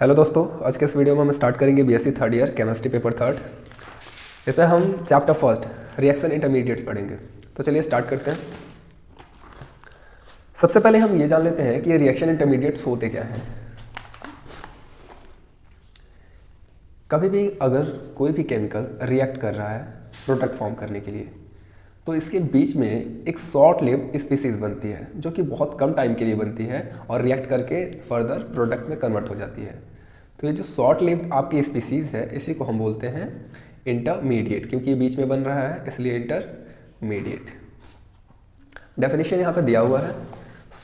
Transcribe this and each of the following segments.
Hello दोस्तों, आज के इस वीडियो में हम स्टार्ट करेंगे BSc third year chemistry paper third. इसमें हम चैप्टर फर्स्ट रिएक्शन इंटरमीडिएट्स पढ़ेंगे। तो चलिए स्टार्ट करते हैं। सबसे पहले हम ये जान लेते हैं कि ये रिएक्शन इंटरमीडिएट्स होते क्या हैं। कभी भी अगर कोई भी केमिकल रिएक्ट कर रहा है प्रोडक्ट फॉर्म करने के लिए, तो इसके बीच में एक शॉर्ट लिव्ड स्पीसीज बनती है जो कि बहुत कम टाइम के लिए बनती है और रिएक्ट करके फर्दर प्रोडक्ट में कन्वर्ट हो जाती है। तो ये जो शॉर्ट लिव्ड आपकी स्पीसीज है इसी को हम बोलते हैं इंटरमीडिएट, क्योंकि ये बीच में बन रहा है इसलिए इंटरमीडिएट। डेफिनेशन यहाँ पे दिया हुआ है,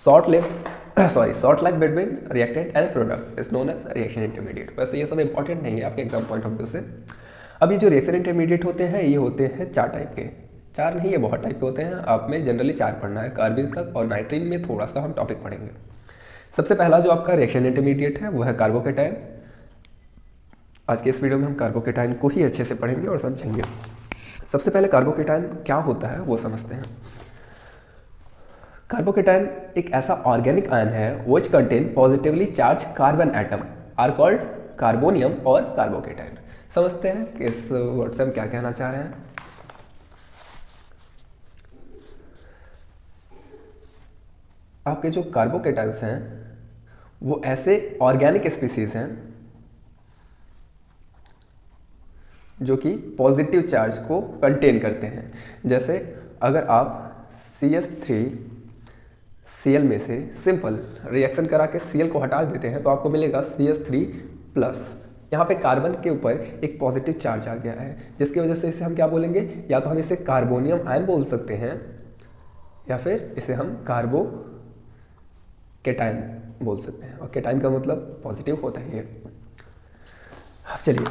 short life between reactant and product is known as reaction intermediate. वैसे ये सब इंपॉर्टेंट नहीं है आपके एग्जाम पॉइंट ऑफ व्यू से। अब ये जो रिएक्शन इंटरमीडिएट होते हैं ये होते हैं चार टाइप के। चार नहीं, ये बहुत टाइप के होते हैं। आप में जनरली चार पढ़ना है, कार्बिन तक और नाइट्रीन में थोड़ा सा हम टॉपिक पढ़ेंगे। सबसे पहला जो आपका रिएक्शन इंटरमीडिएट है वो है कार्बोकेटाइन। आज के इस वीडियो में हम कार्बोकेटाइन को ही अच्छे से पढ़ेंगे और समझेंगे। सबसे पहले कार्बोकेटाइन क्या होता है वो समझते हैं। कार्बोकेटाइन एक ऐसा ऑर्गेनिक आयन है which contain positively charge carbon atom are called carbonium और कार्बोकेटाइन। समझते हैं कि इस वर्ड से हम क्या कहना चाह रहे हैं। आपके जो कार्बोकेटाइन्स हैं वो ऐसे ऑर्गेनिक स्पीसीज हैं जो कि पॉजिटिव चार्ज को कंटेन करते हैं। जैसे अगर आप CH3Cl में से सिंपल रिएक्शन करा के Cl को हटा देते हैं तो आपको मिलेगा CH3+। यहाँ पे कार्बन के ऊपर एक पॉजिटिव चार्ज आ गया है जिसकी वजह से इसे हम क्या बोलेंगे, या तो हम इसे कार्बोनियम आयन बोल सकते हैं या फिर इसे हम कार्बोकेटाइन बोल सकते हैं। और केटाइन का मतलब पॉजिटिव होता ही है। चलिए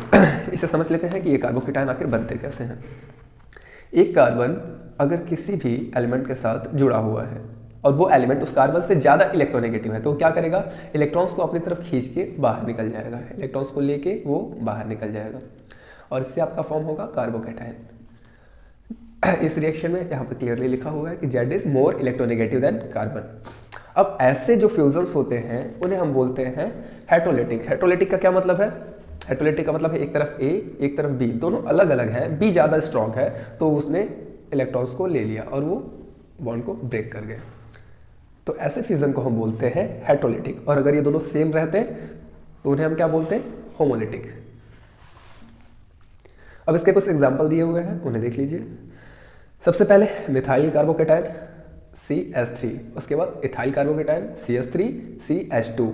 इसे समझ लेते हैं कि ये कार्बोकेटाइन आखिर बनते कैसे हैं। एक कार्बन अगर किसी भी एलिमेंट के साथ जुड़ा हुआ है और वो एलिमेंट उस कार्बन से ज़्यादा इलेक्ट्रोनेगेटिव है तो क्या करेगा, इलेक्ट्रॉन्स को अपनी तरफ खींच के बाहर निकल जाएगा। इलेक्ट्रॉन्स को लेके वो बाहर निकल जाएगा और इससे आपका फॉर्म होगा कार्बोकेटाइन। इस रिएक्शन में यहाँ पे क्लियरली लिखा हुआ है कि Z is more electronegative than carbon. अब ऐसे जो फ्यूजन्स होते हैं उन्हें हम बोलते हैं हेटेरोलिटिक। हेटेरोलिटिक का क्या मतलब है, हेटेरोलिटिक का मतलब है एक तरफ A एक तरफ B, दोनों अलग अलग हैं, B ज़्यादा स्ट्रॉन्ग है तो उसने इलेक्ट्रॉन्स को ले लिया और वो बॉन्ड को ब्रेक कर गए। तो ऐसे फ्यूजन को हम बोलते हैं हेटेरोलिटिक। और अगर ये दोनों सेम रहते तो उन्हें हम क्या बोलते हैं, होमोलिटिक। अब इसके कुछ एग्जाम्पल दिए हुए हैं, उन्हें देख लीजिए। सबसे पहले मिथाइल कार्बोकेटाइन CH3, उसके बाद इथाइल कार्बोकेटाइन CH3CH2।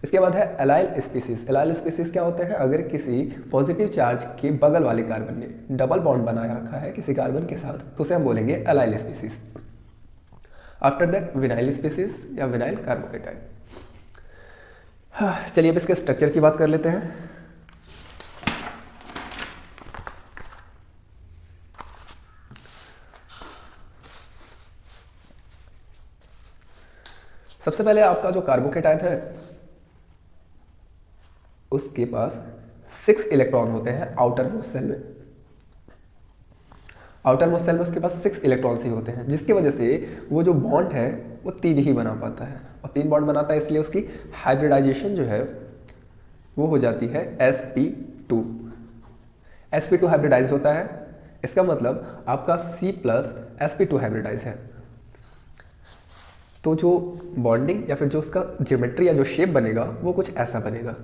इसके बाद है एलाइल स्पीसीज। एलाइल स्पीसीज क्या होते हैं, अगर किसी पॉजिटिव चार्ज के बगल वाले कार्बन ने डबल बॉन्ड बनाया रखा है किसी कार्बन के साथ तो उसे हम बोलेंगे allyl species. After that vinyl species या विनाइल कार्बोकेटाइन। चलिए अब इसके स्ट्रक्चर की बात कर लेते हैं। सबसे पहले आपका जो कार्बोकेटाइन है उसके पास 6 इलेक्ट्रॉन होते हैं आउटर मोस्ट सेल में। आउटर मोस्ट सेल में उसके पास 6 इलेक्ट्रॉन्स ही होते हैं जिसकी वजह से वो जो बॉन्ड है वो 3 ही बना पाता है। और 3 बॉन्ड बनाता है इसलिए उसकी हाइब्रिडाइजेशन जो है वो हो जाती है sp2। sp2 हाइब्रिडाइज होता है, इसका मतलब आपका C+sp2 हाइब्रिडाइज है। तो जो बॉन्डिंग या फिर जो उसका ज्योमेट्री या जो शेप बनेगा वो कुछ ऐसा बनेगा।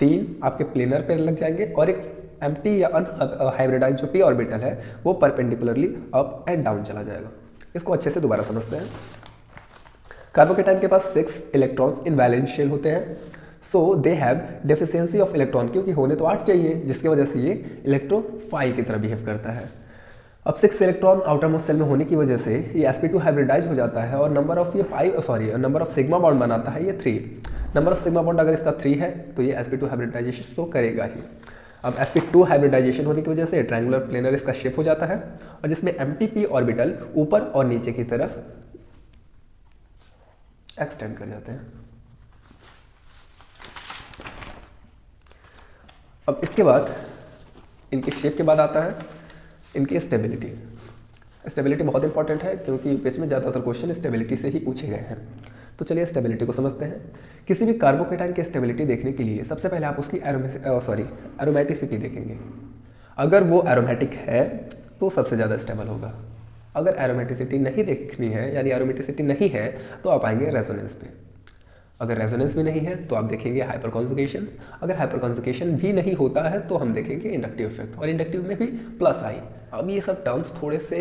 तीन आपके प्लेनर पे लग जाएंगे और एक एम्प्टी या अनहाइब्रिडाइज जो p ऑर्बिटल है वो परपेंडिकुलरली अप एंड डाउन चला जाएगा। इसको अच्छे से दोबारा समझते हैं। कार्बोकेटाइन के पास 6 इलेक्ट्रॉन्स इन वैलेंस शेल होते हैं। So they have deficiency of electron, क्योंकि होने तो 8 चाहिए जिसकी वजह से ये इलेक्ट्रोफाइल की तरह बिहेव करता है। अब 6 इलेक्ट्रॉन आउटर मोस्ट सेल में होने की वजह से ये sp2 हाइब्रिडाइज हो जाता है और नंबर ऑफ सिग्मा बॉन्ड बनाता है ये 3। नंबर ऑफ सिग्मा बॉन्ड अगर इसका 3 है तो ये sp2 हाइब्रिडाइजेशन तो करेगा ही। अब sp2 हाइब्रिडाइजेशन होने की वजह से ट्रायंगुलर प्लेनर इसका शेप हो जाता है और जिसमें एम्प्टी p ऑर्बिटल ऊपर और नीचे की तरफ एक्सटेंड कर जाते हैं। अब इसके बाद इनके शेप के बाद आता है इनकी स्टेबिलिटी। स्टेबिलिटी बहुत इंपॉर्टेंट है क्योंकि यूपीएससी में ज़्यादातर क्वेश्चन स्टेबिलिटी से ही पूछे गए हैं। तो चलिए स्टेबिलिटी को समझते हैं। किसी भी कार्बोकेटाइन की स्टेबिलिटी देखने के लिए सबसे पहले आप उसकी एरोमेटिसिटी देखेंगे। अगर वो एरोमेटिक है तो सबसे ज़्यादा स्टेबल होगा। अगर एरोमेटिसिटी नहीं देखनी है यानी एरोमेटिसिटी नहीं है तो आप आएंगे रेजोनेंस पे। अगर रेजोनेंस भी नहीं है तो आप देखेंगे हाइपर कॉन्जुगेशन। अगर हाइपर कॉन्जुगेशन भी नहीं होता है तो हम देखेंगे इंडक्टिव इफेक्ट, और इंडक्टिव में भी प्लस आई। अब ये सब टर्म्स थोड़े से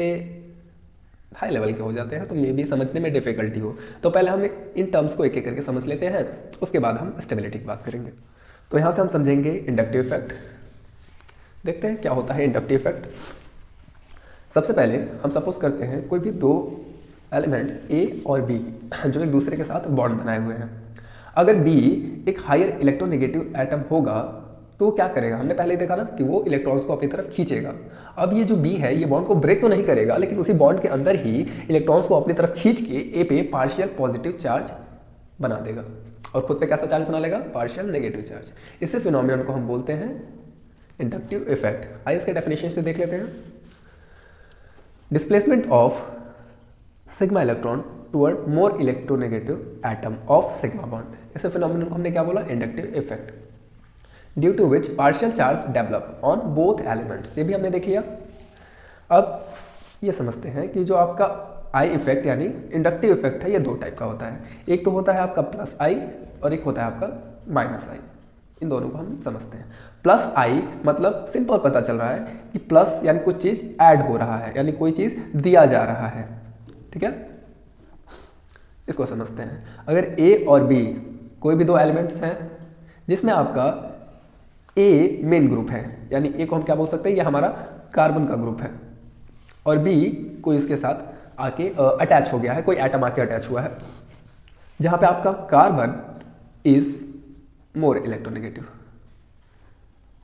हाई लेवल के हो जाते हैं तो मे भी समझने में डिफिकल्टी हो, तो पहले हम इन टर्म्स को एक एक करके समझ लेते हैं, उसके बाद हम स्टेबिलिटी की बात करेंगे। तो यहाँ से हम समझेंगे इंडक्टिव इफेक्ट। देखते हैं क्या होता है इंडक्टिव इफेक्ट। सबसे पहले हम सपोज करते हैं कोई भी दो एलिमेंट्स ए और बी जो एक दूसरे के साथ बॉन्ड बनाए हुए हैं। अगर बी एक हायर इलेक्ट्रोनेगेटिव एटम होगा तो क्या करेगा, हमने पहले देखा ना कि वो इलेक्ट्रॉन्स को अपनी तरफ खींचेगा। अब ये जो बी है ये बॉन्ड को ब्रेक तो नहीं करेगा, लेकिन उसी बॉन्ड के अंदर ही इलेक्ट्रॉन्स को अपनी तरफ खींच के ए पे पार्शियल पॉजिटिव चार्ज बना देगा और खुद पे कैसा चार्ज बना लेगा, पार्शियल नेगेटिव चार्ज। इसी फिनोमिनन को हम बोलते हैं इंडक्टिव इफेक्ट। आइए इसके डेफिनेशन से देख लेते हैं। Displacement of sigma electron toward more electronegative atom of sigma bond. इस फिनोमिनन को हमने क्या बोला, inductive effect. Due to which partial charge develop on both elements, ये भी हमने देख लिया। अब ये समझते हैं कि जो आपका आई इफेक्ट यानी इंडक्टिव इफेक्ट है ये दो टाइप का होता है। एक तो होता है आपका प्लस आई और एक होता है आपका माइनस आई। इन दोनों को हम समझते हैं। प्लस आई मतलब सिंपल पता चल रहा है कि प्लस यानी कुछ चीज ऐड हो रहा है, यानी कोई चीज दिया जा रहा है, ठीक है, इसको समझते हैं। अगर ए और बी कोई भी दो एलिमेंट्स हैं जिसमें आपका ए मेन ग्रुप है, यानी ए को हम क्या बोल सकते हैं, ये हमारा कार्बन का ग्रुप है, और बी कोई इसके साथ आके अटैच हो गया है, कोई एटम आके अटैच हुआ है, जहां पे आपका कार्बन इज मोर इलेक्ट्रोनेगेटिव।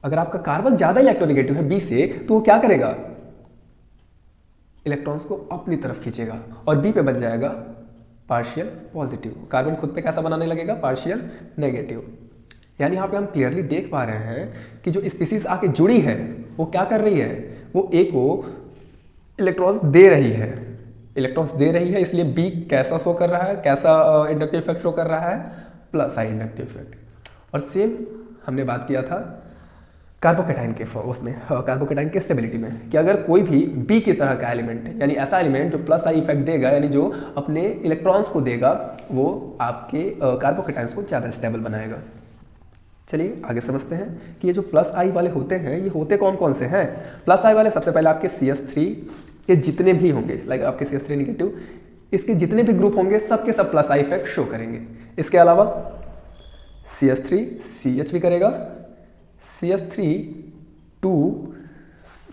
अगर आपका कार्बन ज्यादा इलेक्ट्रोनेगेटिव है बी से तो वो क्या करेगा, इलेक्ट्रॉन्स को अपनी तरफ खींचेगा और बी पे बन जाएगा पार्शियल पॉजिटिव। कार्बन खुद पे कैसा बनाने लगेगा, पार्शियल नेगेटिव। यानी यहाँ पे हम क्लियरली देख पा रहे हैं कि जो स्पीसीज आके जुड़ी है वो क्या कर रही है, वो ए को इलेक्ट्रॉन्स दे रही है, इलेक्ट्रॉन्स दे रही है, इसलिए बी कैसा शो कर रहा है, कैसा इंडक्टिव इफेक्ट शो कर रहा है, प्लस आई इंडक्टिव इफेक्ट। और सेम हमने बात किया था कार्बोकेटाइन के उसमें, कार्बोकेटाइन के स्टेबिलिटी में, कि अगर कोई भी बी की तरह का एलिमेंट यानी ऐसा एलिमेंट जो प्लस आई इफेक्ट देगा, यानी जो अपने इलेक्ट्रॉन्स को देगा, वो आपके कार्बोकेटाइन्स को ज़्यादा स्टेबल बनाएगा। चलिए आगे समझते हैं कि ये जो प्लस आई वाले होते हैं ये होते कौन कौन से हैं। प्लस आई वाले सबसे पहले आपके CH3 के जितने भी होंगे, लाइक आपके CH3 नेगेटिव, इसके जितने भी ग्रुप होंगे सबके सब प्लस आई इफेक्ट शो करेंगे। इसके अलावा CH3 CH भी करेगा, CH3 2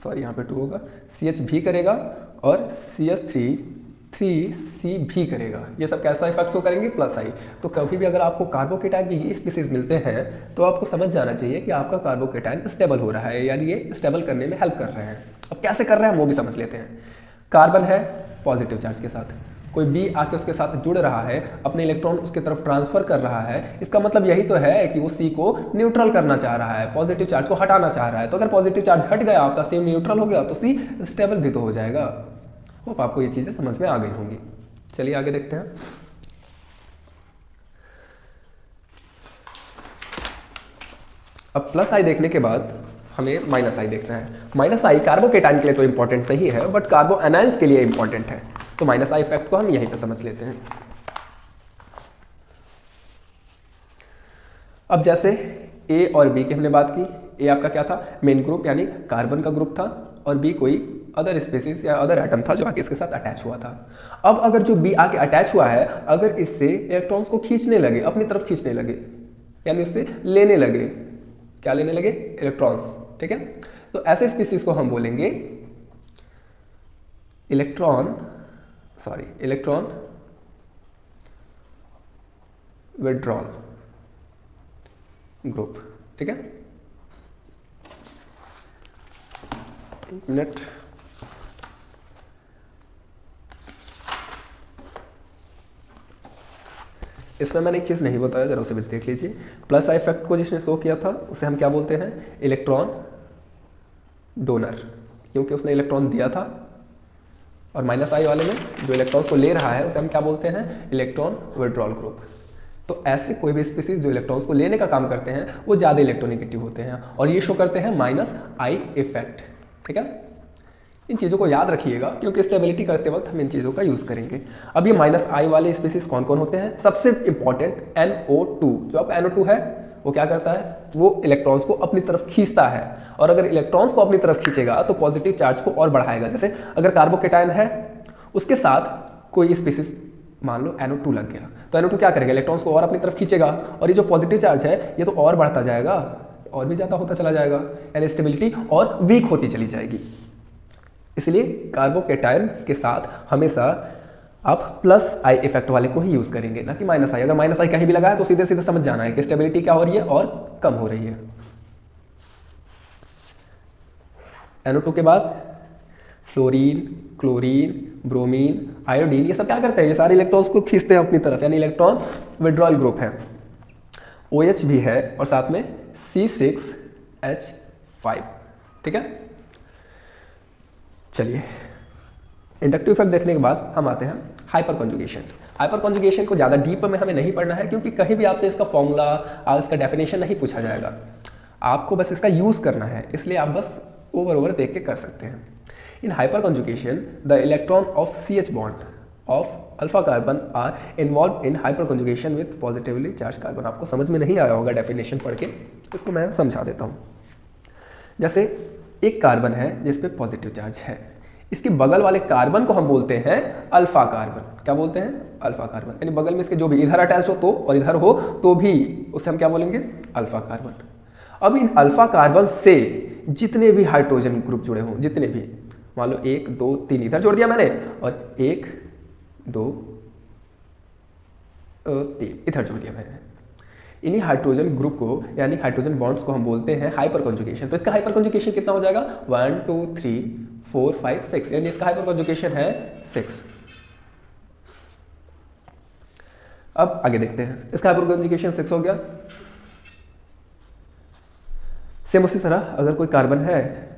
सॉरी यहाँ पे 2 होगा, CH भी करेगा और CH3 3C भी करेगा। ये सब कैसा इफेक्ट शो करेंगे, प्लस आई। तो कभी भी अगर आपको कार्बोकेटाइन के ये स्पीसीज मिलते हैं तो आपको समझ जाना चाहिए कि आपका कार्बोकेटाइन स्टेबल हो रहा है, यानी ये स्टेबल करने में हेल्प कर रहे हैं। अब कैसे कर रहे हैं वो भी समझ लेते हैं। कार्बन है पॉजिटिव चार्ज के साथ, कोई बी आके उसके साथ जुड़ रहा है, अपने इलेक्ट्रॉन उसकी तरफ ट्रांसफर कर रहा है, इसका मतलब यही तो है कि वो सी को न्यूट्रल करना चाह रहा है, पॉजिटिव चार्ज को हटाना चाह रहा है। तो अगर पॉजिटिव चार्ज हट गया, आपका सी न्यूट्रल हो गया, तो सी स्टेबल भी तो हो जाएगा। होप आपको ये चीजें समझ में आ गई होंगी। चलिए आगे देखते हैं। अब प्लस आई देखने के बाद हमें माइनस आई देखना है। माइनस आई कार्बोकेटाइन के लिए तो इंपॉर्टेंट नहीं है, बट कार्बो एनायंस के लिए इंपॉर्टेंट है। तो माइनस आई इफेक्ट को हम यहीं पे समझ लेते हैं। अब जैसे ए और बी की हमने बात की, ए आपका क्या था, मेन ग्रुप यानी कार्बन का ग्रुप था, और बी कोई अदर स्पीसीज या अदर एटम था जो आके इसके साथ अटैच हुआ था। अब अगर जो बी आके अटैच हुआ है, अगर इससे इलेक्ट्रॉन्स को खींचने लगे, अपनी तरफ खींचने लगे, यानी उससे लेने लगे, क्या लेने लगे, इलेक्ट्रॉन्स, ठीक है, तो ऐसे स्पीसीज को हम बोलेंगे इलेक्ट्रॉन विड्रॉल ग्रुप, ठीक है। मिनट, इसमें मैंने एक चीज नहीं बताया, जरा उसे भी देख लीजिए। प्लस आई इफेक्ट को जिसने शो किया था उसे हम क्या बोलते हैं, इलेक्ट्रॉन डोनर, क्योंकि उसने इलेक्ट्रॉन दिया था और माइनस आई वाले में जो इलेक्ट्रॉन्स को ले रहा है उसे हम क्या बोलते हैं, इलेक्ट्रॉन विड्रॉल ग्रुप। तो ऐसे कोई भी स्पीसीज जो इलेक्ट्रॉन्स को लेने का काम करते हैं वो ज़्यादा इलेक्ट्रोनेगेटिव होते हैं और ये शो करते हैं माइनस आई इफेक्ट। ठीक है, इन चीज़ों को याद रखिएगा क्योंकि स्टेबिलिटी करते वक्त हम इन चीज़ों का यूज़ करेंगे। अब ये माइनस आई वाले स्पीसीज कौन कौन होते हैं? सबसे इंपॉर्टेंट NO2। जो आपका NO2 है वो क्या करता है, वो इलेक्ट्रॉन्स को अपनी तरफ खींचता है और अगर इलेक्ट्रॉन्स को अपनी तरफ खींचेगा तो पॉजिटिव चार्ज को और बढ़ाएगा। जैसे अगर कार्बोकेटायन है उसके साथ कोई स्पीसीज मान लो NO2 लग गया तो NO2 क्या करेगा, इलेक्ट्रॉन्स को और अपनी तरफ खींचेगा और ये जो पॉजिटिव चार्ज है ये तो और बढ़ता जाएगा और भी ज़्यादा होता चला जाएगा, यानी स्टेबिलिटी और वीक होती चली जाएगी। इसलिए कार्बोकेटायंस के साथ हमेशा आप प्लस आई इफेक्ट वाले को ही यूज़ करेंगे, ना कि माइनस आई। अगर माइनस आई कहीं भी लगा है तो सीधे सीधे समझ जाना है कि स्टेबिलिटी क्या हो रही है और कम हो रही है। NO2 के बाद फ्लोरीन, क्लोरीन, ब्रोमीन, आयोडीन, ये सब क्या करते हैं, ये सारे इलेक्ट्रॉन्स को खींचते हैं अपनी तरफ, यानी इलेक्ट्रॉन विड्रॉल ग्रुप है। OH भी है और साथ में C6H5। ठीक है, चलिए इंडक्टिव इफेक्ट देखने के बाद हम आते हैं हाइपर कॉन्जुगेशन। हाइपर कॉन्जुगेशन को ज़्यादा डीप में हमें नहीं पढ़ना है क्योंकि कहीं भी आपसे इसका फॉर्मूला और इसका डेफिनेशन नहीं पूछा जाएगा, आपको बस इसका यूज़ करना है, इसलिए आप बस ओवर देख के कर सकते हैं। In hyperconjugation the electron of CH bond of alpha carbon are involve in hyperconjugation with positively charge carbon. आपको समझ में नहीं आया होगा डेफिनेशन पढ़ के, इसको मैं समझा देता हूँ। जैसे एक कार्बन है जिस पे पॉजिटिव चार्ज है, इसके बगल वाले कार्बन को हम बोलते हैं अल्फा कार्बन। क्या बोलते हैं, अल्फा कार्बन, यानी बगल में इसके जो भी इधर अटैच हो तो और इधर हो तो भी उसे हम क्या बोलेंगे, अल्फा कार्बन। अब इन अल्फा कार्बन से जितने भी हाइड्रोजन ग्रुप जुड़े हों, जितने भी, मान लो 1 2 3 इधर जोड़ दिया मैंने और 1 2 3 इधर जोड़ दिया मैंने, इन्हीं हाइड्रोजन ग्रुप को यानी हाइड्रोजन बॉन्ड्स को हम बोलते हैं हाइपर कॉन्जुगेशन। तो इसका हाइपर कॉन्जुगेशन कितना हो जाएगा, 1 2 3 4 5 6, यानी इसका हाइपर कॉन्जुगेशन है 6। अब आगे देखते हैं, इसका हाइपर कॉन्जुगेशन 6 हो गया। सेम उसी तरह अगर कोई कार्बन है,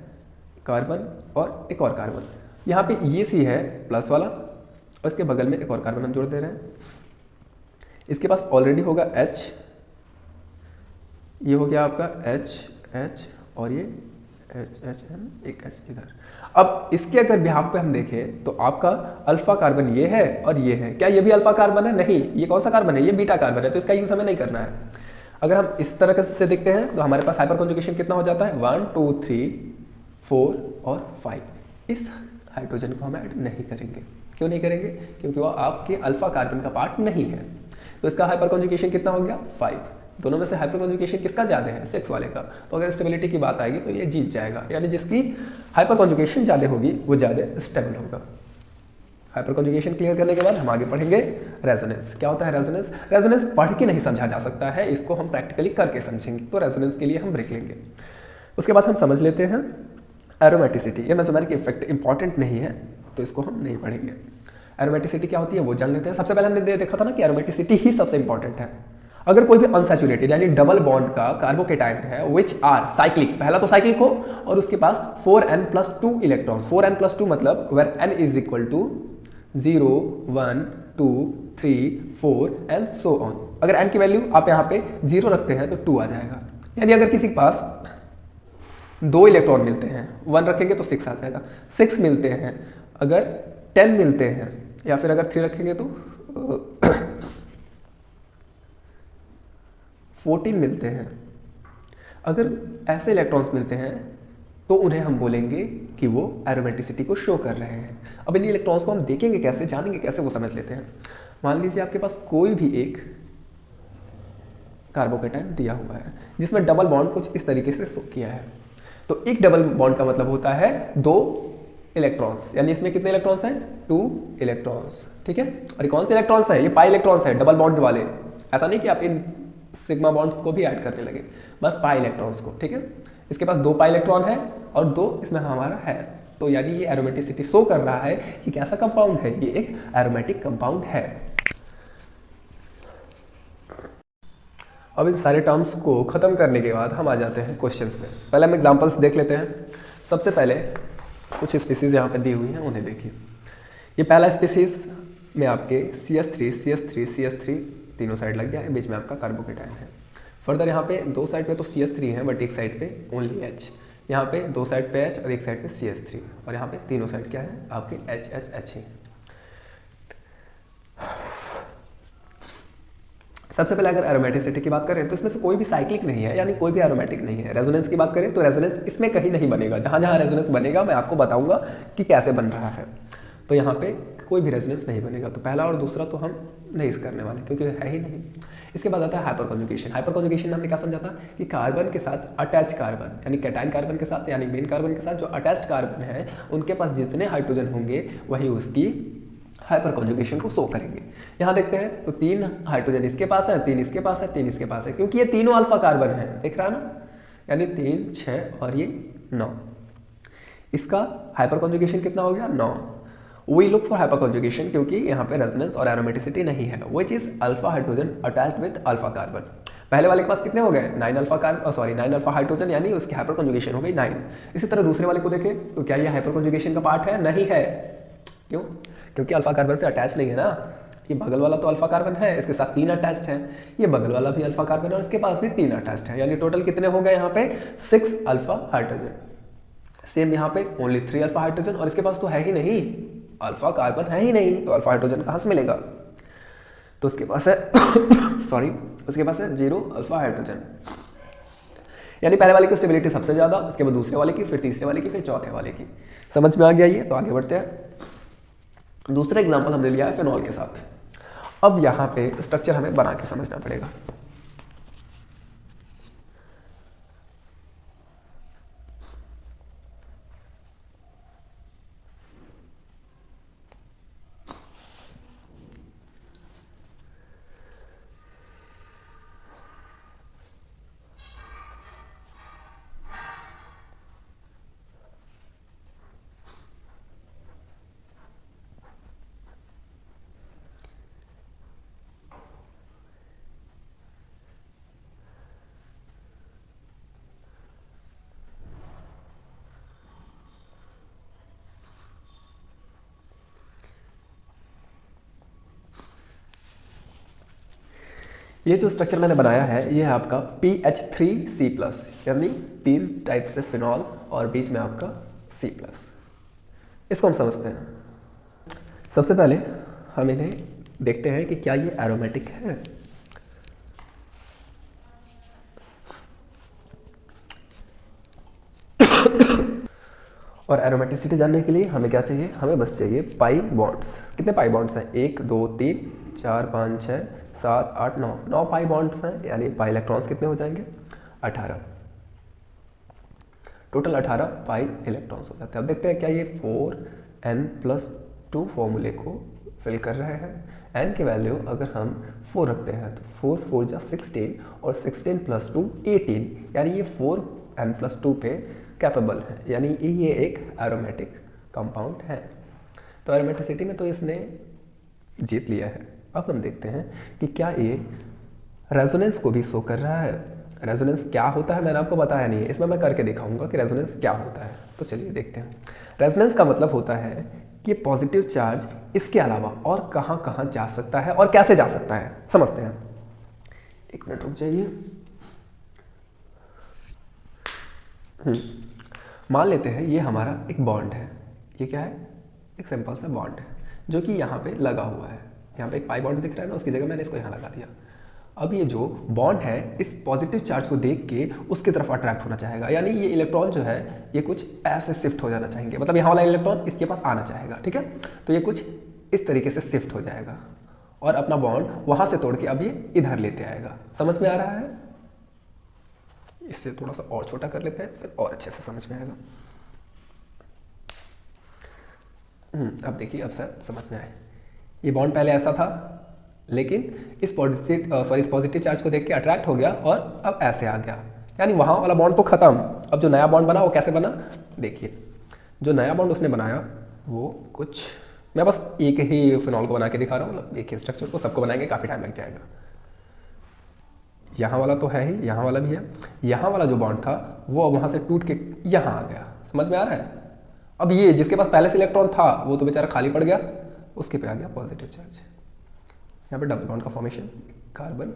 कार्बन और एक और कार्बन, यहाँ पे ये सी है प्लस वाला और इसके बगल में एक और कार्बन हम जोड़ दे रहे हैं, इसके पास ऑलरेडी होगा H, ये हो गया आपका H और ये H एक H इधर। अब इसके अगर बिहाफ पे हम देखें तो आपका अल्फा कार्बन ये है और ये है, क्या ये भी अल्फा कार्बन है, नहीं, ये कौन सा कार्बन है, ये बीटा कार्बन है, तो इसका यूज हमें नहीं करना है। अगर हम इस तरह से देखते हैं तो हमारे पास हाइपर कॉन्जुगेशन कितना हो जाता है, 1 2 3 4 और 5। इस हाइड्रोजन को हम ऐड नहीं करेंगे, क्यों नहीं करेंगे, क्योंकि वो आपके अल्फा कार्बन का पार्ट नहीं है। तो इसका हाइपर कॉन्जुगेशन कितना हो गया, 5। दोनों में से हाइपर कॉन्जुगेशन किसका ज़्यादा है, 6 वाले का। तो अगर स्टेबिलिटी की बात आएगी तो ये जीत जाएगा, यानी जिसकी हाइपर कॉन्जुगेशन ज़्यादा होगी वो ज़्यादा स्टेबल होगा। हाइपर कॉन्जुगेशन क्लियर करने के बाद हम आगे पढ़ेंगे रेजोनेंस। क्या होता है रेजोनेंस? रेजोनेंस पढ़ के नहीं समझा जा सकता है, इसको हम प्रैक्टिकली करके समझेंगे। तो रेजोनेंस के लिए हम ब्रेक लेंगे। उसके बाद हम समझ लेते हैं एरोमेटिसिटी। ये मेसोमेरिक इफेक्ट इंपॉर्टेंट नहीं है तो इसको हम नहीं पढ़ेंगे। एरोमेटिसिटी क्या होती है वो जान लेते हैं। सबसे पहले हमने देखा था ना कि एरोमेटिसिटी ही सबसे इंपॉर्टेंट है। अगर कोई भी अनसैचुरेटेड यानी डबल बॉन्ड का कार्बोकेटाइन है विच आर साइक्लिक, पहला तो साइक्लिक हो और उसके पास 4n+2 इलेक्ट्रॉन, 4n+2 मतलब where n is equal to 0 1 2 3 4 and so on. अगर n की वैल्यू आप यहाँ पे 0 रखते हैं तो 2 आ जाएगा। यानी अगर किसी के पास 2 इलेक्ट्रॉन मिलते हैं, 1 रखेंगे तो 6 आ जाएगा। 6 मिलते हैं, अगर 10 मिलते हैं या फिर अगर 3 रखेंगे तो 14 मिलते हैं। अगर ऐसे इलेक्ट्रॉन्स मिलते हैं तो उन्हें हम बोलेंगे कि वो एरोमेटिसिटी को शो कर रहे हैं। अब इन इलेक्ट्रॉन्स को हम देखेंगे कैसे, जानेंगे कैसे, वो समझ लेते हैं। मान लीजिए आपके पास कोई भी एक कार्बोकेटाइन दिया हुआ है जिसमें डबल बॉन्ड कुछ इस तरीके से शो किया है। तो एक डबल बॉन्ड का मतलब होता है 2 इलेक्ट्रॉन्स, यानी इसमें कितने इलेक्ट्रॉन्स हैं, 2 इलेक्ट्रॉन्स। ठीक है, और कौन से इलेक्ट्रॉन्स हैं, ये पाई इलेक्ट्रॉन्स है डबल बॉन्ड वाले। ऐसा नहीं कि आप इन सिग्मा बॉन्ड्स को भी ऐड करने लगे, बस पाई इलेक्ट्रॉन्स को। ठीक है, इसके पास 2 पाई इलेक्ट्रॉन है और 2 इसमें हमारा है, तो यानी ये एरोमेटिसिटी शो कर रहा है कि कैसा कंपाउंड है, ये एक एरोमेटिक कंपाउंड है। अब इन सारे टर्म्स को खत्म करने के बाद हम आ जाते हैं क्वेश्चंस में। पहले हम एग्जांपल्स देख लेते हैं। सबसे पहले कुछ स्पीसीज यहाँ पे दी हुई हैं, उन्हें देखिए। ये पहला स्पीसीज में आपके CH3 CH3 CH3 तीनों साइड लग गया है, बीच में आपका कार्बोकेटायन है। फर्दर यहाँ पे दो साइड पे तो CH3 है बट एक साइड पे ओनली H, यहाँ पे दो साइड पे H और एक साइड पे CH3, और यहाँ पे तीनों साइड क्या है आपके H ही। सबसे पहले अगर एरोमेटिसिटी की बात करें तो इसमें से कोई भी साइक्लिक नहीं है, यानी कोई भी एरोमेटिक नहीं है। रेजोनेंस की बात करें तो रेजोनेंस इसमें कहीं नहीं बनेगा, जहाँ जहाँ रेजोनेंस बनेगा मैं आपको बताऊंगा कि कैसे बन रहा है। तो यहाँ पे कोई भी रेजोनेंस नहीं बनेगा, तो पहला और दूसरा तो हम नहीं करने वाले क्योंकि है ही नहीं। इसके बाद आता है हाइपर कॉन्जुगेशन। हाइपर कॉन्जुगेशन में हमने क्या समझा था कि कार्बन के साथ अटैच कार्बन यानी कैटायन कार्बन के साथ यानी मेन कार्बन के साथ जो अटैच्ड कार्बन है उनके पास जितने हाइड्रोजन होंगे वही उसकी हाइपर कॉन्जुगेशन को शो करेंगे। यहाँ देखते हैं तो 3 हाइड्रोजन इसके पास है, 3 इसके पास है, 3 इसके पास है, क्योंकि ये तीनों अल्फा कार्बन है, दिख रहा है ना, यानी 3 6 और ये 9। इसका हाइपर कॉन्जुगेशन कितना हो गया 9। We look for hyperconjugation क्योंकि यहाँ पे रेजोनेंस और एरोमेटिसिटी नहीं है, which is alpha hydrogen attached with alpha carbon. पहले वाले के पास कितने हो गए 9 अल्फा हाइड्रोजन, यानी उसकी हाइपर कॉन्जुगेशन हो गई 9। इसी तरह दूसरे वाले को देखें तो क्या ये हाइपर कॉन्जुगेशन का पार्ट है? नहीं है। क्यों? क्योंकि अल्फा कार्बन से अटैच नहीं है ना। ये बगल वाला तो अल्फा कार्बन है, इसके साथ 3 अटैच्ड है, ये बगल वाला भी अल्फा कार्बन है और इसके पास भी 3 अटैच्ड है, यानी टोटल कितने हो गए यहाँ पे 6 अल्फा हाइड्रोजन। सेम यहाँ पे ओनली 3 अल्फा हाइड्रोजन, और इसके पास तो है ही नहीं, अल्फा कार्बन है ही नहीं, तो अल्फा हाइड्रोजन कहाँ से मिलेगा? तो उसके पास है सॉरी उसके पास है 0 अल्फा हाइड्रोजन। यानी पहले वाले की स्टेबिलिटी सबसे ज्यादा, उसके बाद दूसरे वाले की, फिर तीसरे वाले की, फिर चौथे वाले की। समझ में आ गया ये? तो आगे बढ़ते हैं। दूसरा एग्जांपल हमने लिया है फिनॉल के साथ। अब यहाँ पे स्ट्रक्चर हमें बना के समझना पड़ेगा। ये जो स्ट्रक्चर मैंने बनाया है ये है आपका PH3C+, यानी 3 टाइप से फिनॉल और बीच में आपका C+। इसको हम समझते हैं। सबसे पहले हम इन्हें देखते हैं कि क्या ये एरोमेटिक है। और एरोमेटिसिटी जानने के लिए हमें क्या चाहिए? हमें बस चाहिए पाई बॉन्ड्स। कितने पाई बॉन्ड्स हैं? 1 2 3 4 5 6 7 8 9 9 पाई बॉन्ड्स हैं, यानी पाई इलेक्ट्रॉन्स कितने हो जाएंगे? 18। टोटल 18 पाई इलेक्ट्रॉन्स हो जाते हैं। अब देखते हैं क्या ये 4n+2 फॉर्मूले को फिल कर रहे हैं। n की वैल्यू अगर हम 4 रखते हैं तो 4 4 जा 16 और 16 + 2 18, यानी ये 4n+2 पे कैपेबल है, यानी ये एक एरोमेटिक कंपाउंड है। तो एरोमेटिसिटी में तो इसने जीत लिया है। अब हम देखते हैं कि क्या ये रेजोनेंस को भी शो कर रहा है। रेजोनेंस क्या होता है मैंने आपको बताया नहीं है, इसमें मैं करके दिखाऊंगा कि रेजोनेंस क्या होता है। तो चलिए देखते हैं। रेजोनेंस का मतलब होता है कि पॉजिटिव चार्ज इसके अलावा और कहाँ कहाँ जा सकता है और कैसे जा सकता है, समझते हैं। एक मिनट रुक जाइए। मान लेते हैं ये हमारा एक बॉन्ड है। ये क्या है? एक सिंपल सा बॉन्ड है जो कि यहाँ पे लगा हुआ है। यहाँ पे एक पाई बॉन्ड दिख रहा है ना, उसकी जगह मैंने इसको यहाँ लगा दिया। अब ये जो बॉन्ड है इस पॉजिटिव चार्ज को देख के उसकी तरफ अट्रैक्ट होना चाहेगा, यानी ये इलेक्ट्रॉन जो है ये कुछ ऐसे शिफ्ट हो जाना चाहेंगे, मतलब यहाँ वाला इलेक्ट्रॉन इसके पास आना चाहेगा, ठीक है। तो ये कुछ इस तरीके से शिफ्ट हो जाएगा और अपना बॉन्ड वहाँ से तोड़ के अब ये इधर लेते आएगा। समझ में आ रहा है? इससे थोड़ा सा और छोटा कर लेते हैं, फिर और अच्छे से समझ में आएगा। अब देखिए, अब शायद समझ में आए। ये बॉन्ड पहले ऐसा था, लेकिन इस पॉजिटिव चार्ज को देख के अट्रैक्ट हो गया और अब ऐसे आ गया, यानी वहाँ वाला बॉन्ड तो खत्म। अब जो नया बॉन्ड बना वो कैसे बना? देखिए, जो नया बॉन्ड उसने बनाया वो कुछ, मैं बस एक ही फिनॉल को बना के दिखा रहा हूँ, मतलब एक ही स्ट्रक्चर को, सबको बनाएंगे काफ़ी टाइम लग जाएगा। यहाँ वाला तो है ही, यहाँ वाला भी है। यहाँ वाला जो बॉन्ड था वो वहाँ से टूट के यहाँ आ गया। समझ में आ रहा है? अब ये जिसके पास पहले से इलेक्ट्रॉन था वो तो बेचारा खाली पड़ गया, उसके पे आ गया पॉजिटिव चार्ज। यहाँ पे डबल बॉन्ड का फॉर्मेशन, कार्बन